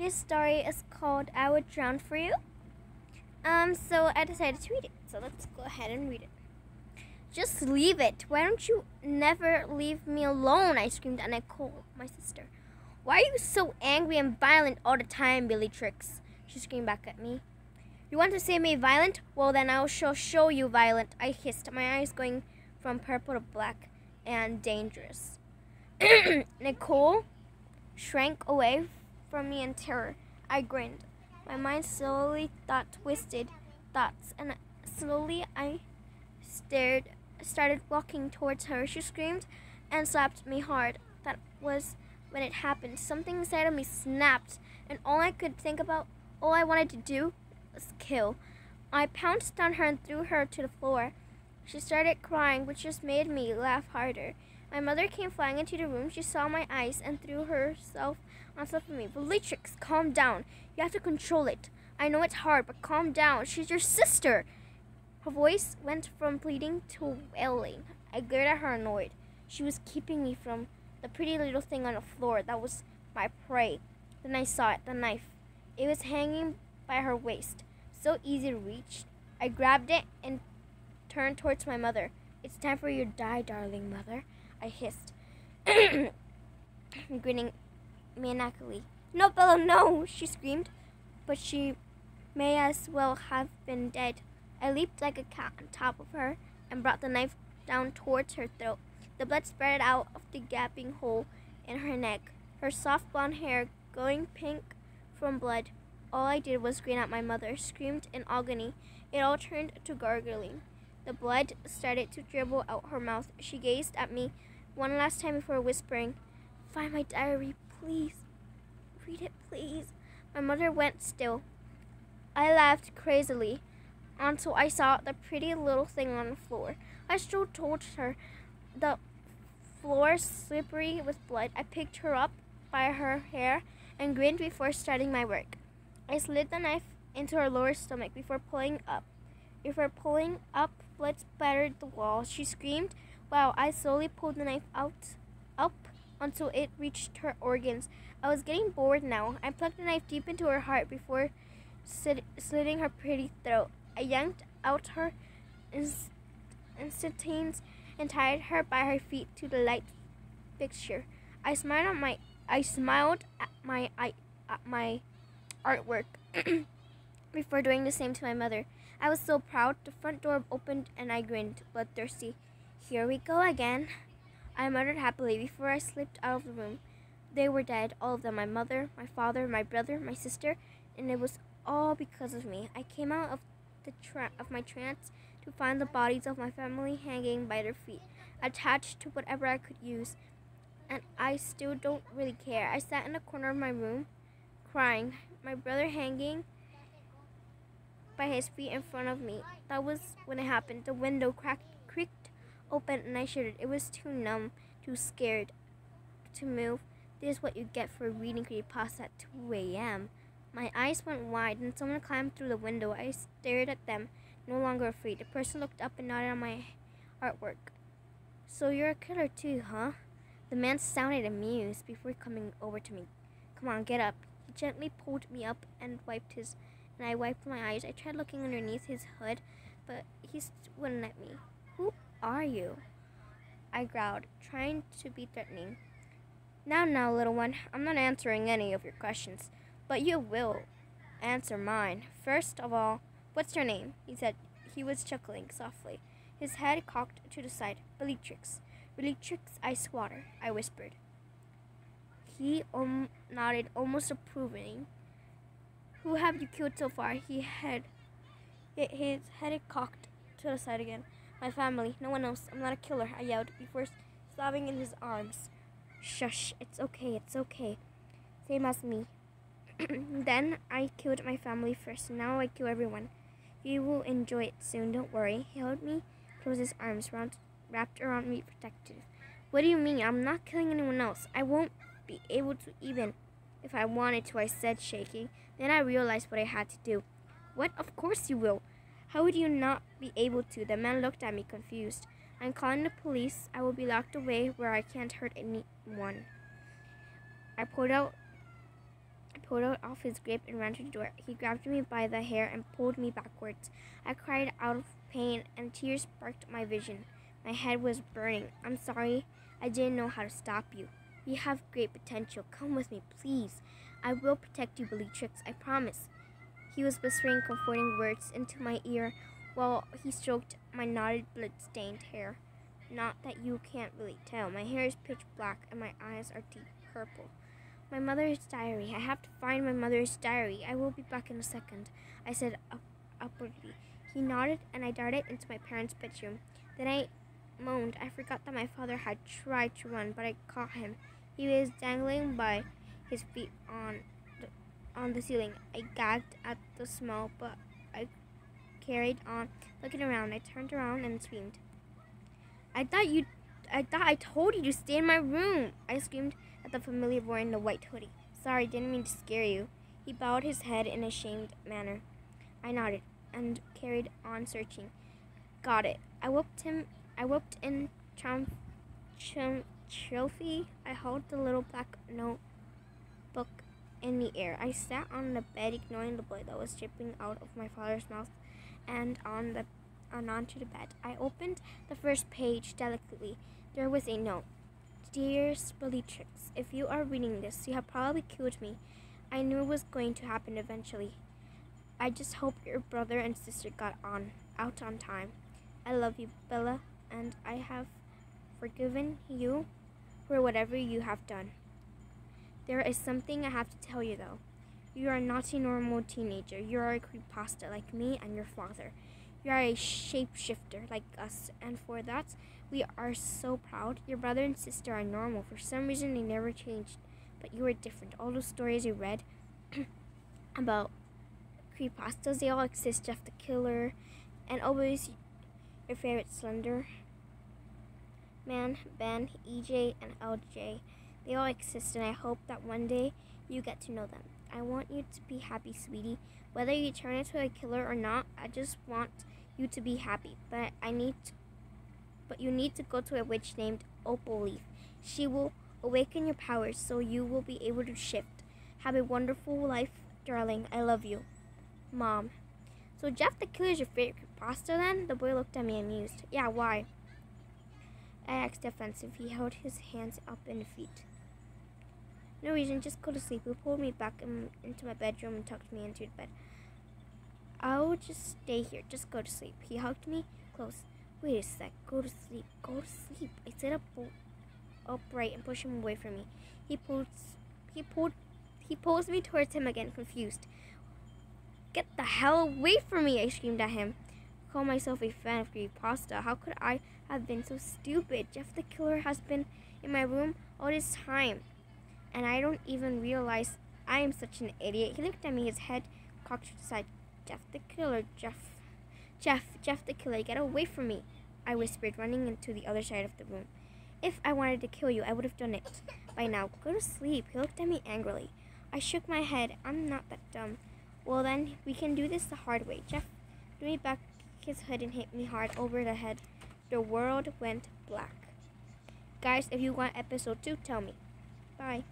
This story is called I Would Drown for You. So I decided to read it. So let's go ahead and read it. Just leave it. Why don't you never leave me alone? I screamed at Nicole, my sister. Why are you so angry and violent all the time, Billy Tricks? She screamed back at me. You want to see me violent? Well, then I shall show you violent, I hissed, my eyes going from purple to black and dangerous. Nicole shrank away from me in terror. I grinned. My mind slowly twisted thoughts, and slowly I started walking towards her. She screamed and slapped me hard. That was when it happened. Something inside of me snapped, and all I wanted to do was kill. I pounced on her and threw her to the floor. She started crying, which just made me laugh harder. My mother came flying into the room. She saw my eyes and threw herself on top of me. Bellatrix, calm down. You have to control it. I know it's hard, but calm down. She's your sister. Her voice went from pleading to wailing. I glared at her annoyed. She was keeping me from the pretty little thing on the floor that was my prey. Then I saw it, the knife. It was hanging by her waist, so easy to reach. I grabbed it and turned towards my mother. It's time for you to die, darling mother, I hissed, grinning maniacally. No, Bella, no, she screamed, but she may as well have been dead. I leaped like a cat on top of her and brought the knife down towards her throat. The blood spread out of the gaping hole in her neck, her soft blonde hair going pink from blood. All I did was grin at my mother, screamed in agony. It all turned to gargling. The blood started to dribble out her mouth. She gazed at me one last time before whispering, Find my diary, please. Read it, please. My mother went still. I laughed crazily until I saw the pretty little thing on the floor. I strode towards her, the floor slippery with blood. I picked her up by her hair and grinned before starting my work. I slid the knife into her lower stomach before pulling up. Blood spattered the wall. She screamed while I slowly pulled the knife up until it reached her organs. I was getting bored now. I plugged the knife deep into her heart before slitting her pretty throat. I yanked out her intestines and tied her by her feet to the light fixture. I smiled at my artwork before doing the same to my mother. I was so proud. The front door opened and I grinned, bloodthirsty. Here we go again, I muttered happily before I slipped out of the room. They were dead, all of them, my mother, my father, my brother, my sister, and it was all because of me. I came out of my trance to find the bodies of my family hanging by their feet, attached to whatever I could use, and I still don't really care. I sat in the corner of my room, crying, my brother hanging by his feet in front of me. That was when it happened. The window creaked open and I shuddered. It was too numb, too scared to move. This is what you get for reading creepypasta at 2 a.m. My eyes went wide and someone climbed through the window. I stared at them, no longer afraid. The person looked up and nodded at my artwork. So you're a killer too, huh? The man sounded amused before coming over to me. Come on, get up. He gently pulled me up and I wiped my eyes. I tried looking underneath his hood, but he wouldn't let me. Who are you? I growled, trying to be threatening. Now, little one, I'm not answering any of your questions, but you will answer mine. First of all, what's your name? He said. He was chuckling softly, his head cocked to the side. Bellatrix. Bellatrix Icewater, I whispered. He nodded, almost approving. Who have you killed so far? His head cocked to the side again. My family, no one else. I'm not a killer, I yelled before sobbing in his arms. Shush, it's okay. Same as me. Then I killed my family first. Now I kill everyone. You will enjoy it soon, don't worry. He held me, closed his arms wrapped around me, protective. What do you mean? I'm not killing anyone else. I won't be able to even if I wanted to, I said, shaking. Then I realized what I had to do. What? Of course you will. How would you not be able to? The man looked at me confused. I'm calling the police. I will be locked away where I can't hurt anyone. I pulled pulled out off his grip and ran to the door. He grabbed me by the hair and pulled me backwards. I cried out of pain and tears sparked my vision. My head was burning. I'm sorry. I didn't know how to stop you. You have great potential. Come with me, please. I will protect you, Bellatrix. I promise. He was whispering comforting words into my ear while he stroked my knotted, blood-stained hair. Not that you can't really tell. My hair is pitch black and my eyes are deep purple. My mother's diary. I have to find my mother's diary. I will be back in a second, I said upwardly. He nodded and I darted into my parents' bedroom. Then I moaned. I forgot that my father had tried to run, but I caught him. He was dangling by his feet on the ceiling. I gagged at the smell, but I carried on looking around. I turned around and screamed. I thought I told you to stay in my room, I screamed at the familiar boy in the white hoodie. Sorry, didn't mean to scare you. He bowed his head in a shamed manner. I nodded and carried on searching. Got it. I whooped in trophy. I held the little black notebook in the air. I sat on the bed, ignoring the blood that was dripping out of my father's mouth and onto the bed. I opened the first page delicately. There was a note. Dearest Bellatrix, if you are reading this, you have probably killed me. I knew it was going to happen eventually. I just hope your brother and sister got out on time. I love you, Bella, and I have forgiven you for whatever you have done. There is something I have to tell you, though. You are not a normal teenager. You are a creepypasta like me and your father. You are a shapeshifter like us, and for that, we are so proud. Your brother and sister are normal. For some reason, they never changed, but you are different. All those stories you read about creepypastas, they all exist. Jeff the Killer, and always your favorite Slender Man, Ben, EJ, and LJ. They all exist, and I hope that one day you get to know them. I want you to be happy, sweetie. Whether you turn into a killer or not, I just want you to be happy. But you need to go to a witch named Opal Leaf. She will awaken your powers so you will be able to shift. Have a wonderful life, darling. I love you. Mom. So Jeff the Killer is your favorite pasta then? The boy looked at me amused. Yeah, why? I asked defensive. He held his hands up in defeat. No reason, just go to sleep. He pulled me back into my bedroom and tucked me into the bed. I'll just stay here. Just go to sleep. He hugged me close. Wait a sec. Go to sleep. Go to sleep. I sat up upright and pushed him away from me. He pulls me towards him again, confused. Get the hell away from me, I screamed at him. I call myself a fan of creepypasta. How could I have been so stupid? Jeff the Killer has been in my room all this time, and I don't even realize I am such an idiot. He looked at me, his head cocked to the side. Jeff the Killer, Jeff the Killer, get away from me, I whispered, running into the other side of the room. If I wanted to kill you, I would have done it by now. Go to sleep. He looked at me angrily. I shook my head. I'm not that dumb. Well then, we can do this the hard way. Jeff threw me back his hood and hit me hard over the head. The world went black. Guys, if you want episode 2, tell me. Bye.